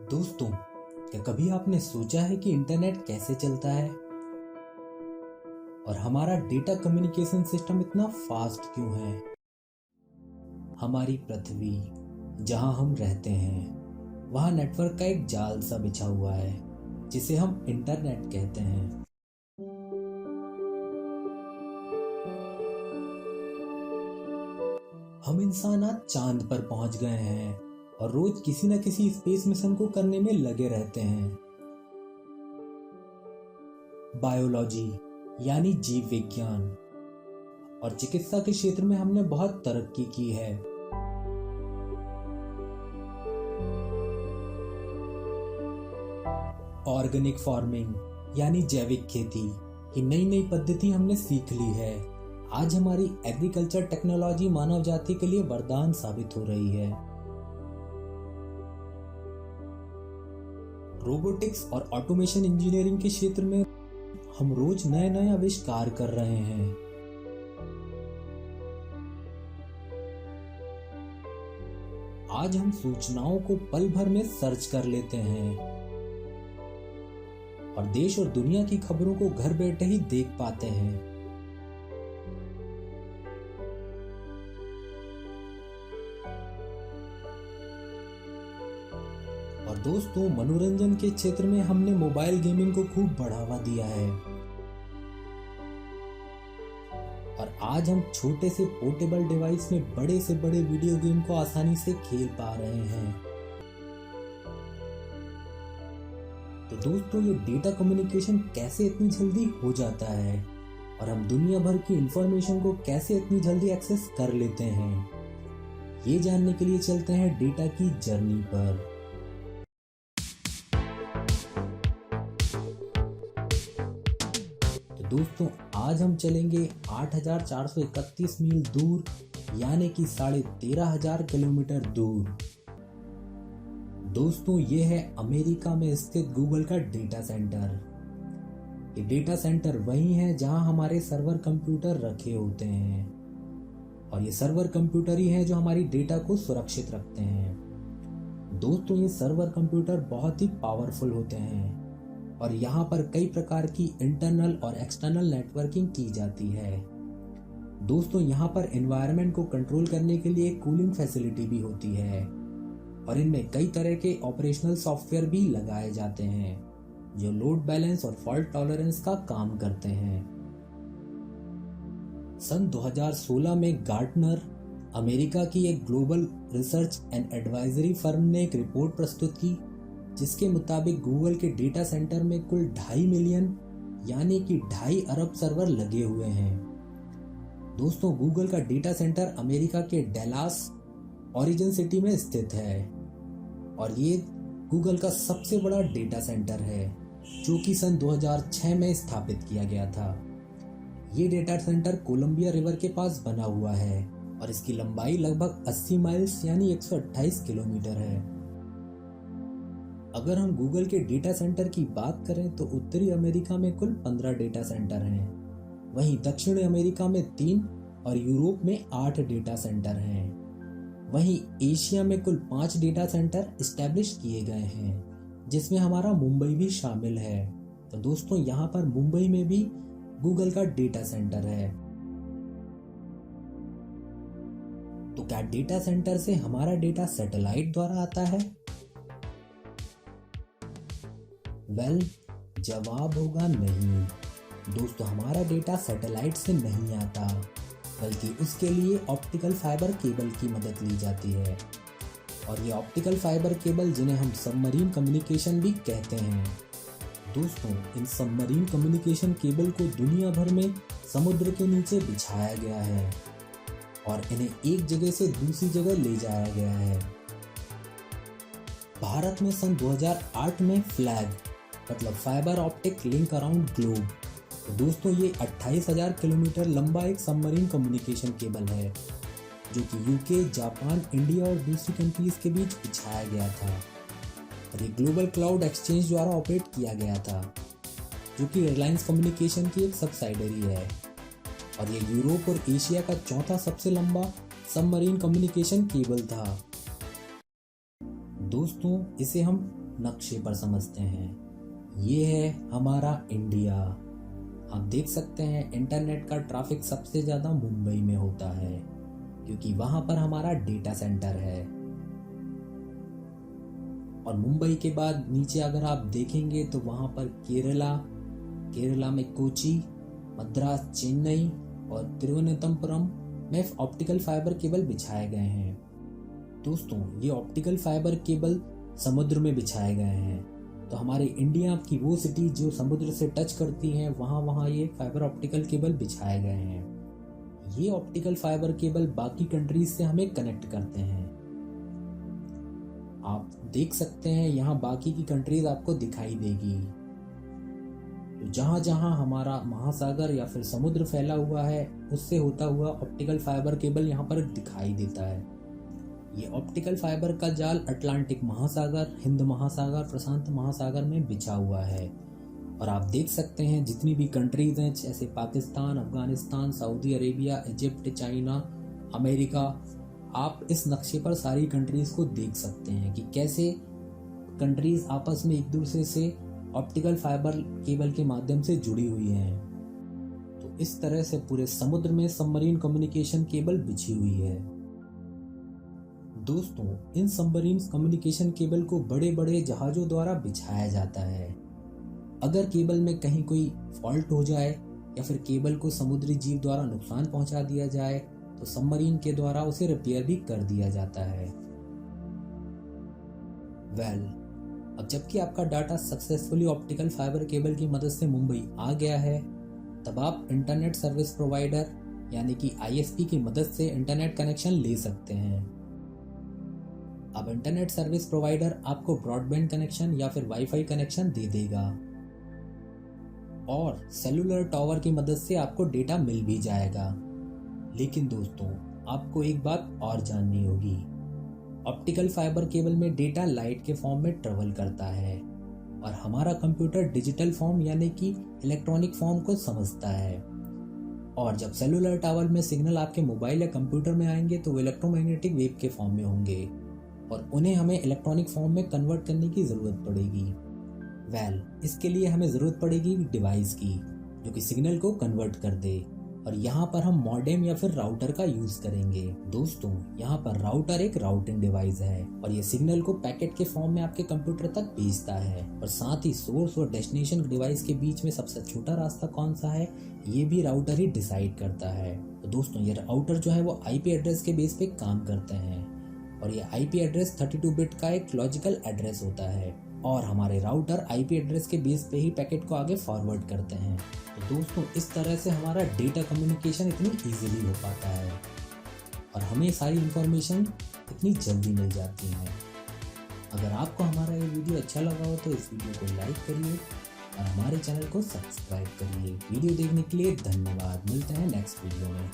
दोस्तों, क्या कभी आपने सोचा है कि इंटरनेट कैसे चलता है और हमारा डेटा कम्युनिकेशन सिस्टम इतना फास्ट क्यों है? हमारी पृथ्वी, जहां हम रहते हैं, वहां नेटवर्क का एक जाल सा बिछा हुआ है जिसे हम इंटरनेट कहते हैं। हम इंसान आज चांद पर पहुंच गए हैं और रोज किसी न किसी स्पेस मिशन को करने में लगे रहते हैं। बायोलॉजी यानी जीव विज्ञान और चिकित्सा के क्षेत्र में हमने बहुत तरक्की की है। ऑर्गेनिक फार्मिंग यानी जैविक खेती की नई नई पद्धति हमने सीख ली है। आज हमारी एग्रीकल्चर टेक्नोलॉजी मानव जाति के लिए वरदान साबित हो रही है। रोबोटिक्स और ऑटोमेशन इंजीनियरिंग के क्षेत्र में हम रोज नए नए आविष्कार कर रहे हैं। आज हम सूचनाओं को पल भर में सर्च कर लेते हैं और देश और दुनिया की खबरों को घर बैठे ही देख पाते हैं। और दोस्तों, मनोरंजन के क्षेत्र में हमने मोबाइल गेमिंग को खूब बढ़ावा दिया है और आज हम छोटे से पोर्टेबल डिवाइस में बड़े से बड़े वीडियो गेम को आसानी से खेल पा रहे हैं। तो दोस्तों, ये डेटा कम्युनिकेशन कैसे इतनी जल्दी हो जाता है और हम दुनिया भर की इंफॉर्मेशन को कैसे इतनी जल्दी एक्सेस कर लेते हैं, ये जानने के लिए चलते हैं डेटा की जर्नी पर। तो दोस्तों, आज हम चलेंगे 8,431 मील दूर यानी कि 13,500 किलोमीटर दूर। दोस्तों, ये है अमेरिका में स्थित गूगल का डेटा सेंटर। ये डेटा सेंटर वही है जहां हमारे सर्वर कंप्यूटर रखे होते हैं और ये सर्वर कंप्यूटर ही हैं जो हमारी डेटा को सुरक्षित रखते हैं। दोस्तों, ये सर्वर कंप्यूटर बहुत ही पावरफुल होते हैं और यहाँ पर कई प्रकार की इंटरनल और एक्सटर्नल नेटवर्किंग की जाती है। दोस्तों, यहाँ पर एनवायरनमेंट को कंट्रोल करने के लिए कूलिंग फैसिलिटी भी होती है और इनमें कई तरह के ऑपरेशनल सॉफ्टवेयर भी लगाए जाते हैं जो लोड बैलेंस और फॉल्ट टॉलरेंस का काम करते हैं। सन 2016 में गार्टनर, अमेरिका की एक global research and advisory firm ने एक रिपोर्ट प्रस्तुत की जिसके मुताबिक गूगल के डेटा सेंटर में कुल 2.5 मिलियन यानी कि 2.5 अरब सर्वर लगे हुए हैं। दोस्तों, गूगल का डेटा सेंटर अमेरिका के डेलास ओरिजिन सिटी में स्थित है और ये गूगल का सबसे बड़ा डेटा सेंटर है जो कि सन 2006 में स्थापित किया गया था। ये डेटा सेंटर कोलंबिया रिवर के पास बना हुआ है और इसकी लंबाई लगभग 80 माइल्स यानी 128 किलोमीटर है। अगर हम गूगल के डेटा सेंटर की बात करें तो उत्तरी अमेरिका में कुल 15 डेटा सेंटर हैं, वहीं दक्षिण अमेरिका में 3 और यूरोप में 8 डेटा सेंटर हैं। वहीं एशिया में कुल 5 डेटा सेंटर इस्टेब्लिश किए गए हैं जिसमें हमारा मुंबई भी शामिल है। तो दोस्तों, यहाँ पर मुंबई में भी गूगल का डेटा सेंटर है। तो क्या डेटा सेंटर से हमारा डेटा सैटेलाइट द्वारा आता है? जवाब होगा नहीं। दोस्तों, हमारा डेटा सैटेलाइट से नहीं आता बल्कि उसके लिए ऑप्टिकल फाइबर केबल की मदद ली जाती है और ये ऑप्टिकल फाइबर केबल जिन्हें हम सबमरीन कम्युनिकेशन भी कहते हैं। दोस्तों, इन सबमरीन कम्युनिकेशन केबल को दुनिया भर में समुद्र के नीचे बिछाया गया है और इन्हें एक जगह से दूसरी जगह ले जाया गया है। भारत में सन 2008 में फ्लैग मतलब fibre optic link around globe, तो दोस्तों ये 28,000 किलोमीटर लंबा एक सबमरीन कम्युनिकेशन केबल है जो कि यूके, जापान, इंडिया और दूसरी कंट्रीज के बीच बिछाया गया था और ये ग्लोबल क्लाउड एक्सचेंज द्वारा ऑपरेट किया गया था जो कि रिलायंस कम्युनिकेशन की एक सब्सिडियरी है और ये यूरोप और एशिया का चौथा सबसे लंबा सबमरीन कम्युनिकेशन केबल था। दोस्तों, इसे हम नक्शे पर समझते हैं। ये है हमारा इंडिया। आप देख सकते हैं इंटरनेट का ट्रैफिक सबसे ज़्यादा मुंबई में होता है, क्योंकि वहाँ पर हमारा डेटा सेंटर है। और मुंबई के बाद नीचे अगर आप देखेंगे तो वहाँ पर केरला में कोची, मद्रास, चेन्नई और तिरुवनंतपुरम में ऑप्टिकल फाइबर केबल बिछाए गए हैं। दोस्तों, ये ऑप्टिकल फाइबर केबल समुद्र में बिछाए गए हैं, तो हमारे इंडिया की वो सिटी जो समुद्र से टच करती हैं वहाँ ये फाइबर ऑप्टिकल केबल बिछाए गए हैं। ये ऑप्टिकल फाइबर केबल बाकी कंट्रीज से हमें कनेक्ट करते हैं। आप देख सकते हैं यहाँ बाकी की कंट्रीज आपको दिखाई देगी। तो जहाँ जहाँ हमारा महासागर या फिर समुद्र फैला हुआ है उससे होता हुआ ऑप्टिकल फाइबर केबल यहाँ पर दिखाई देता है। ये ऑप्टिकल फाइबर का जाल अटलांटिक महासागर, हिंद महासागर, प्रशांत महासागर में बिछा हुआ है। और आप देख सकते हैं जितनी भी कंट्रीज हैं जैसे Pakistan, Afghanistan, Saudi Arabia, Egypt, China, America, आप इस नक्शे पर सारी कंट्रीज को देख सकते हैं कि कैसे कंट्रीज आपस में एक दूसरे से ऑप्टिकल फाइबर केबल के माध्यम से जुड़ी हुई हैं। तो इस तरह से पूरे समुद्र में सबमरीन कम्युनिकेशन केबल बिछी हुई है। दोस्तों, इन सबमरीन कम्युनिकेशन केबल को बड़े बड़े जहाज़ों द्वारा बिछाया जाता है। अगर केबल में कहीं कोई फॉल्ट हो जाए या फिर केबल को समुद्री जीव द्वारा नुकसान पहुंचा दिया जाए तो सबमरीन के द्वारा उसे रिपेयर भी कर दिया जाता है। अब जबकि आपका data successfully optical fibre cable की मदद से मुंबई आ गया है, तब आप इंटरनेट सर्विस प्रोवाइडर यानी कि ISP की मदद से इंटरनेट कनेक्शन ले सकते हैं। अब इंटरनेट सर्विस प्रोवाइडर आपको ब्रॉडबैंड कनेक्शन या फिर वाईफाई कनेक्शन दे देगा और सेलुलर टावर की मदद से आपको डेटा मिल भी जाएगा। लेकिन दोस्तों, आपको एक बात और जाननी होगी। ऑप्टिकल फाइबर केबल में डेटा लाइट के फॉर्म में ट्रेवल करता है और हमारा कंप्यूटर डिजिटल फॉर्म यानी कि इलेक्ट्रॉनिक फॉर्म को समझता है। और जब सेलुलर टावर में सिग्नल आपके मोबाइल या कंप्यूटर में आएंगे तो वो इलेक्ट्रोमैग्नेटिक वेव के फॉर्म में होंगे और उन्हें हमें इलेक्ट्रॉनिक फॉर्म में कन्वर्ट करने की ज़रूरत पड़ेगी। इसके लिए हमें ज़रूरत पड़ेगी डिवाइस की जो कि सिग्नल को कन्वर्ट कर दे, और यहाँ पर हम मॉडेम या फिर राउटर का यूज़ करेंगे। दोस्तों, यहाँ पर राउटर एक राउटिंग डिवाइस है और ये सिग्नल को पैकेट के फॉर्म में आपके कंप्यूटर तक भेजता है। और साथ ही सोर्स और डेस्टिनेशन डिवाइस के बीच में सबसे छोटा रास्ता कौन सा है ये भी राउटर ही डिसाइड करता है। तो दोस्तों, ये राउटर जो है वो IP एड्रेस के बेस पे काम करते हैं और ये IP एड्रेस 32 बिट का एक लॉजिकल एड्रेस होता है और हमारे राउटर IP एड्रेस के बेस पे ही पैकेट को आगे फॉरवर्ड करते हैं। तो दोस्तों, इस तरह से हमारा डेटा कम्युनिकेशन इतनी इजीली हो पाता है और हमें सारी इंफॉर्मेशन इतनी जल्दी मिल जाती है। अगर आपको हमारा ये वीडियो अच्छा लगा हो तो इस वीडियो को लाइक करिए और हमारे चैनल को सब्सक्राइब करिए। वीडियो देखने के लिए धन्यवाद। मिलते हैं नेक्स्ट वीडियो में।